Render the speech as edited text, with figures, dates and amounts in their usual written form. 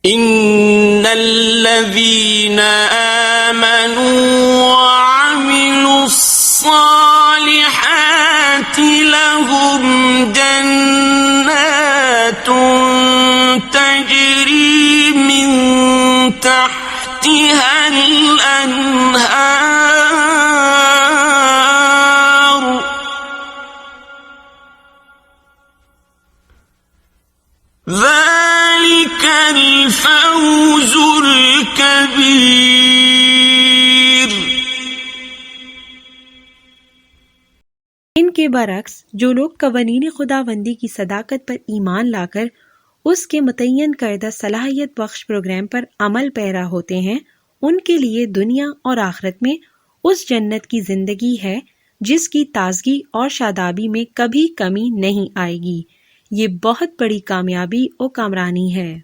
इन्नल्लज़ीन आमनू वअमिलुस्सालिहाति लहुम जन्नातुन तजरी मिन तहतिहल अन्हार ज़ालिकल फौज़ुल कबीर। इनके बरक्स जो लोग कवानीन खुदाबंदी की सदाकत पर ईमान लाकर उसके मुतय्यन करदा सलाहियत बख्श प्रोग्राम पर अमल पैरा होते हैं, उनके लिए दुनिया और आखिरत में उस जन्नत की जिंदगी है जिसकी ताजगी और शादाबी में कभी कमी नहीं आएगी। ये बहुत बड़ी कामयाबी और कामरानी है।